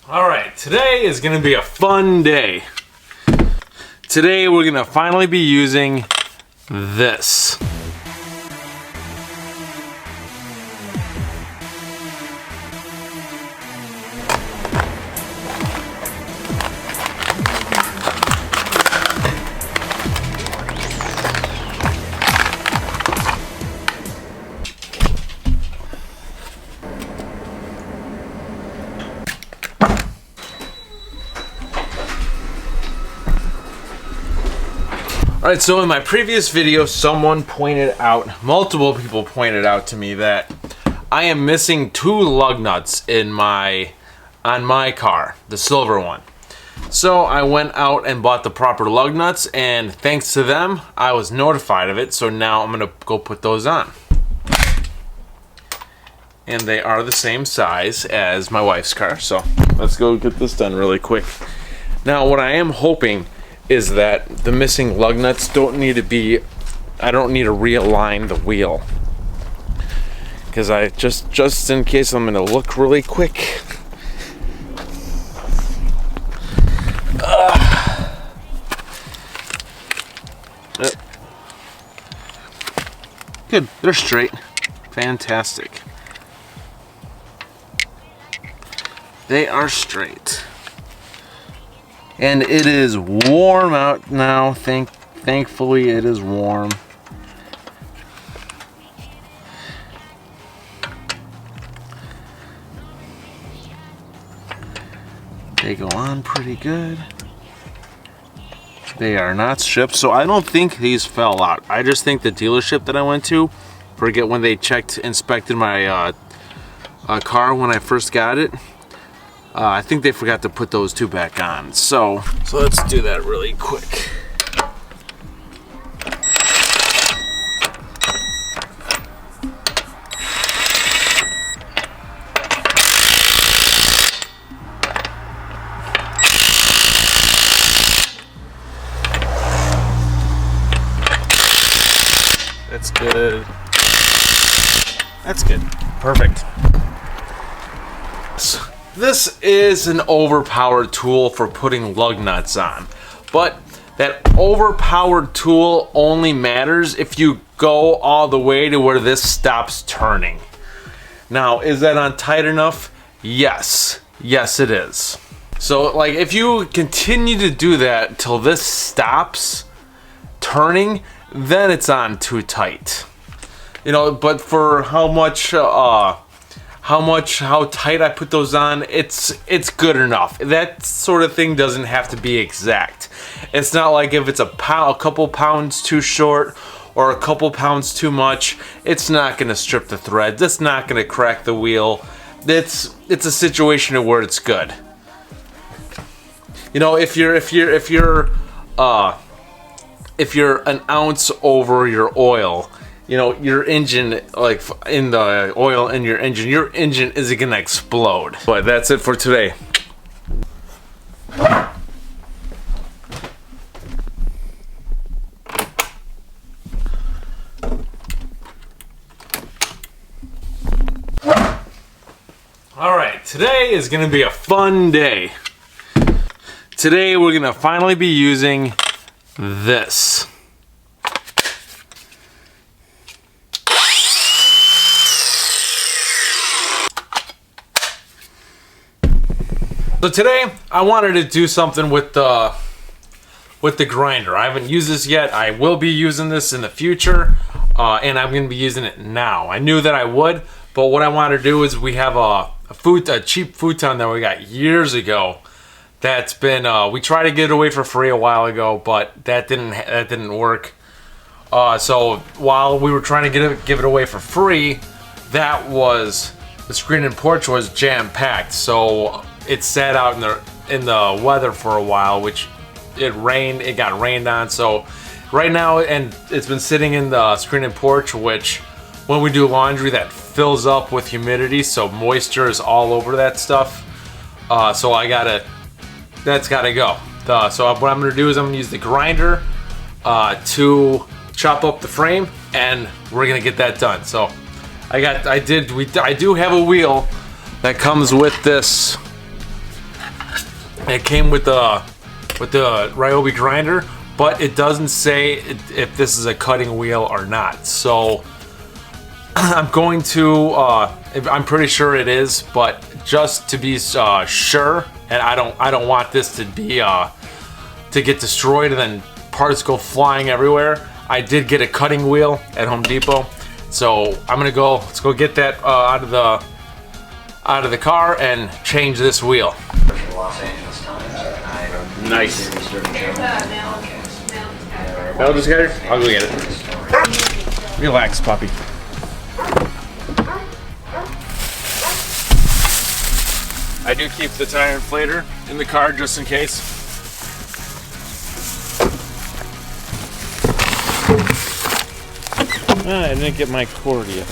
Alright, today is going to be a fun day. Today we're going to finally be using this. Alright, so in my previous video, multiple people pointed out to me that I am missing 2 lug nuts on my car, the silver one. So I went out and bought the proper lug nuts, and thanks to them, I was notified of it, so now I'm gonna go put those on. And they are the same size as my wife's car, so let's go get this done really quick. Now, what I am hoping is that the missing lug nuts don't need to be, I don't need to realign the wheel, because I just in case I'm gonna look really quick. Good, they're straight. Fantastic. They are straight. And it is warm out now. Thankfully it is warm. They go on pretty good. They are not stripped, so I don't think these fell out. I just think the dealership that I went to, forget when they inspected my car when I first got it, I think they forgot to put those 2 back on. So let's do that really quick. That's good. That's good. Perfect. This is an overpowered tool for putting lug nuts on, but that overpowered tool only matters if you go all the way to where this stops turning. Now, is that on tight enough? Yes. Yes, it is. So, like, if you continue to do that till this stops turning, then it's on too tight. You know, but for how tight I put those on, it's good enough. That sort of thing doesn't have to be exact. It's not like if it's a couple pounds too short or a couple pounds too much, it's not gonna strip the threads. It's not gonna crack the wheel. It's a situation where it's good. You know, if you're an ounce over your oil, you know, your engine, like in the oil in your engine isn't gonna explode. But that's it for today. Alright, today is gonna be a fun day. Today we're gonna finally be using this. So today I wanted to do something with the grinder. I haven't used this yet. I will be using this in the future, and I'm going to be using it now. I knew that I would, but what I want to do is we have a cheap futon that we got years ago. That's been we tried to get it away for free a while ago, but that didn't work. So while we were trying to give it away for free, the screen and porch was jam packed. So it sat out in the weather for a while, which it got rained on. So right now, and it's been sitting in the screen and porch, which when we do laundry, that fills up with humidity, so moisture is all over that stuff. So that's gotta go. So what I'm gonna do is I'm gonna use the grinder to chop up the frame, and we're gonna get that done. So I do have a wheel that comes with this It came with the Ryobi grinder, but it doesn't say if this is a cutting wheel or not. So I'm going to, I'm pretty sure it is, but just to be sure, and I don't want this to be to get destroyed and then parts go flying everywhere. I did get a cutting wheel at Home Depot, so I'm gonna go. Let's go get that out of the car and change this wheel. Los Angeles Times. Nice. I'll just get it. I'll go get it. Relax, puppy. I do keep the tire inflator in the car just in case. I didn't get my cord yet.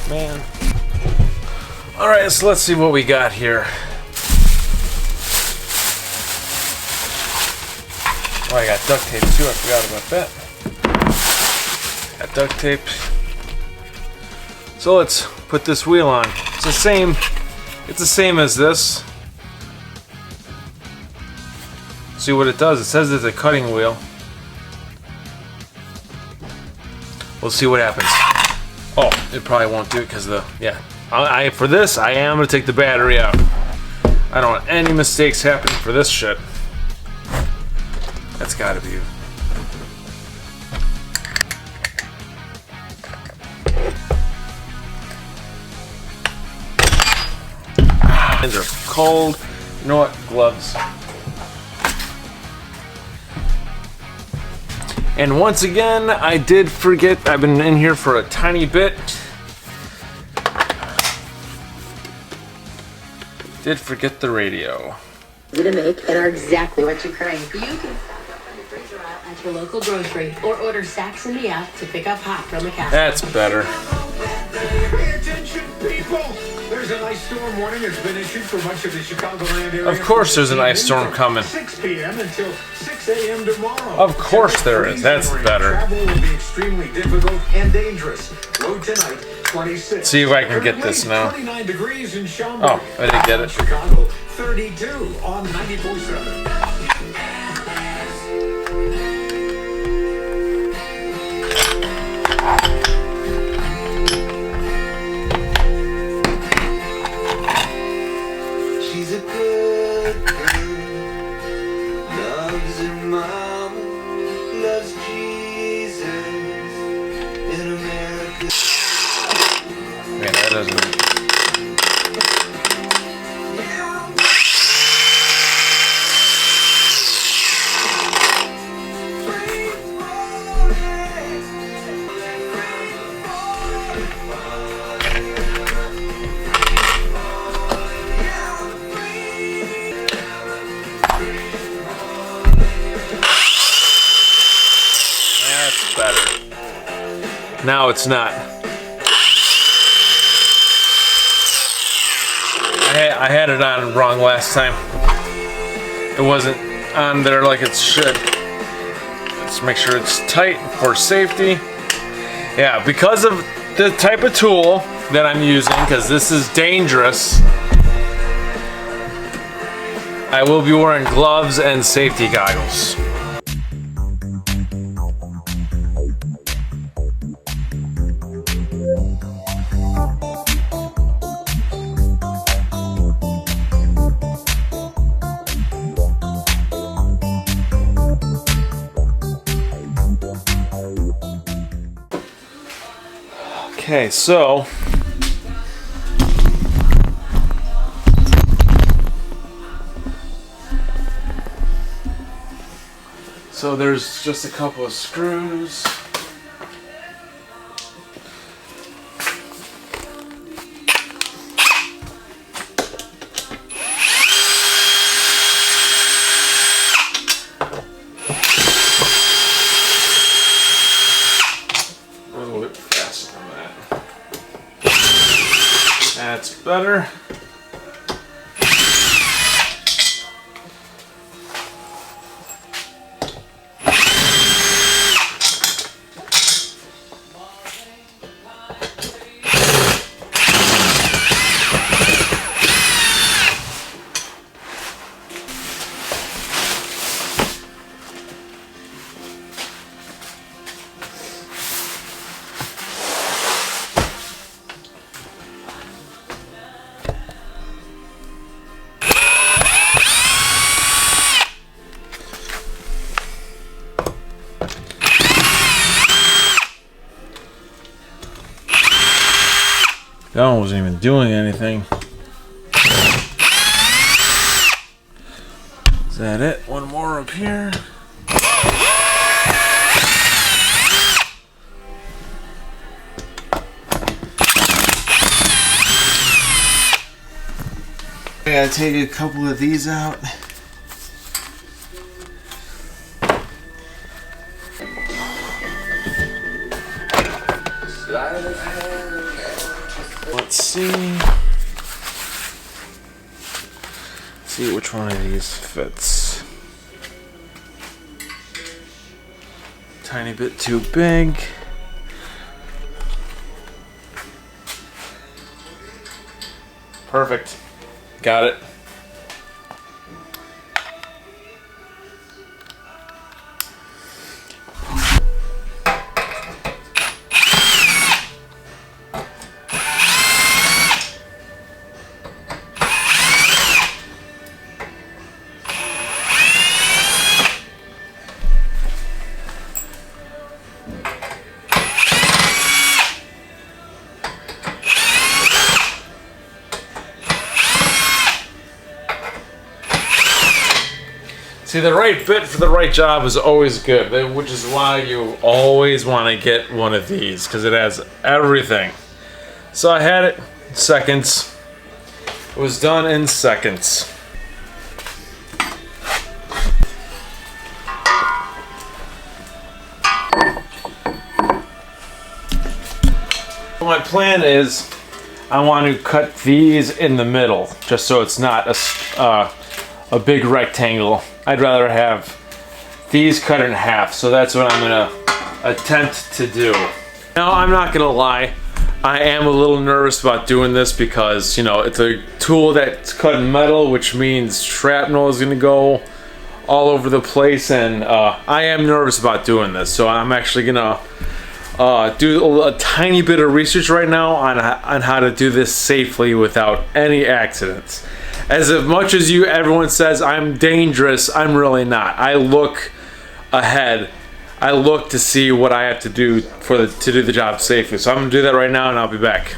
Man. Alright, so let's see what we got here. Oh, I got duct tape too, I forgot about that. Got duct tape. So let's put this wheel on. It's the same as this. See what it does. It says it's a cutting wheel. We'll see what happens. Oh, it probably won't do it because for this I am gonna take the battery out. I don't want any mistakes happening for this shit. That's gotta be. Hands are cold. You know what? Gloves. And once again, I did forget. I've been in here for a tiny bit. Did forget the radio. To make and are exactly what you crave. You can stock up on the freezer aisle at your local grocery or order Saks in the app to pick up hot from the counter. That's better. Pay attention, people! There's an ice storm warning that's been issued for much of the Chicagoland area. Of course there's an ice storm coming. 6 p.m. until 6 a.m. tomorrow. Of course there is. That's better. Travel will be extremely difficult and dangerous. Low tonight, 26. See if I can get this now. 29 degrees in Schaumburg. Oh, I didn't get it. Chicago, 32 on 94.7. She's a good girl, loves her mama, loves Jesus in America. Man, that doesn't. That's better. Now it's not. I had it on wrong last time. It wasn't on there like it should. Let's make sure it's tight for safety. Yeah, because of the type of tool that I'm using, because this is dangerous, I will be wearing gloves and safety goggles. Okay, so there's just a couple of screws. A little bit faster than that. That's better. That one wasn't even doing anything. Is that it? One more up here. I gotta take a couple of these out. Let's see. See which one of these fits. Tiny bit too big. Perfect. Got it. See, the right bit for the right job is always good, which is why you always want to get one of these, because it has everything. So I had it in seconds. It was done in seconds. My plan is I want to cut these in the middle, just so it's not a big rectangle. I'd rather have these cut in half, so that's what I'm gonna attempt to do. Now, I'm not gonna lie, I am a little nervous about doing this because, you know, it's a tool that's cut in metal, which means shrapnel is gonna go all over the place, and I am nervous about doing this, so I'm actually gonna do a tiny bit of research right now on how to do this safely without any accidents. As much as everyone says I'm dangerous, I'm really not. I look ahead. I look to see what I have to do to do the job safely. So I'm gonna do that right now, and I'll be back.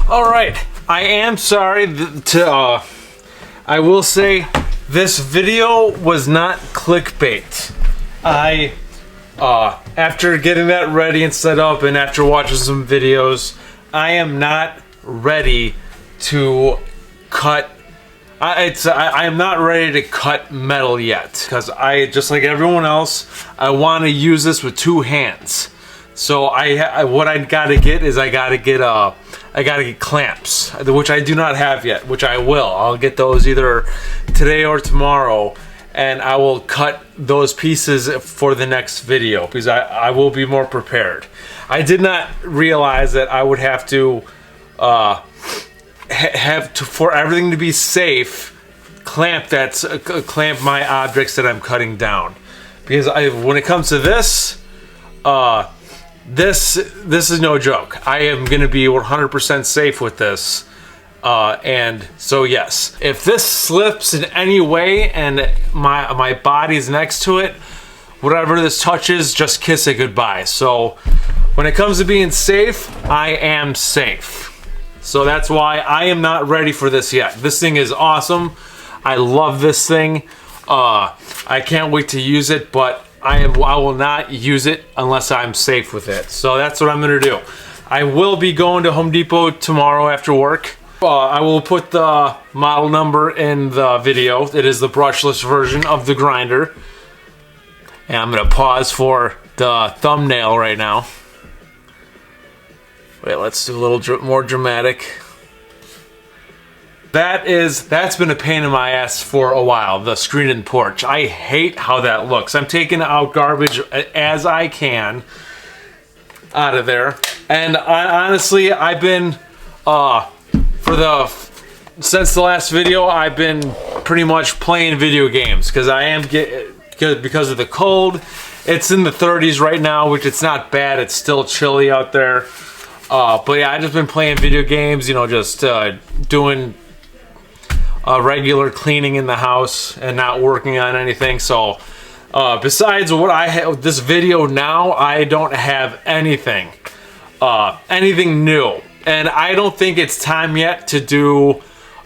All right, I am sorry I will say this video was not clickbait. After getting that ready and set up and after watching some videos, I am not ready to cut. I am not ready to cut metal yet, because just like everyone else, I want to use this with two hands. So what I gotta get is I gotta get clamps, which I do not have yet, which I will. I'll get those either today or tomorrow, and I will cut those pieces for the next video because I will be more prepared. I did not realize that I would have to for everything to be safe, clamp my objects that I'm cutting down, because when it comes to this. This is no joke. I am going to be 100% safe with this. And so yes, if this slips in any way and my body's next to it, whatever this touches, just kiss it goodbye. So when it comes to being safe, I am safe. So that's why I am not ready for this yet. This thing is awesome. I love this thing. I can't wait to use it, but I will not use it unless I'm safe with it. So that's what I'm gonna do. I will be going to Home Depot tomorrow after work. I will put the model number in the video. It is the brushless version of the grinder. And I'm gonna pause for the thumbnail right now. Wait, let's do a little more dramatic. That's been a pain in my ass for a while, the screen and porch. I hate how that looks. I'm taking out garbage as I can out of there. And honestly, I've been, for the since the last video, I've been pretty much playing video games because because of the cold. It's in the 30s right now, which it's not bad. It's still chilly out there. But yeah, I've just been playing video games, you know, just doing regular cleaning in the house and not working on anything. So besides what I have this video now, I don't have anything new, and I don't think it's time yet to do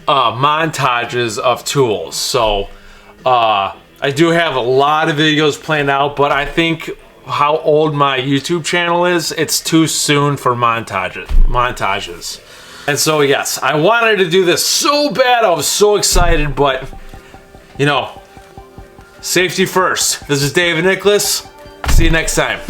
montages of tools. So I do have a lot of videos planned out, but I think how old my YouTube channel is, it's too soon for montages. And so yes, I wanted to do this so bad. I was so excited, but you know, safety first. This is David Nicholas. See you next time.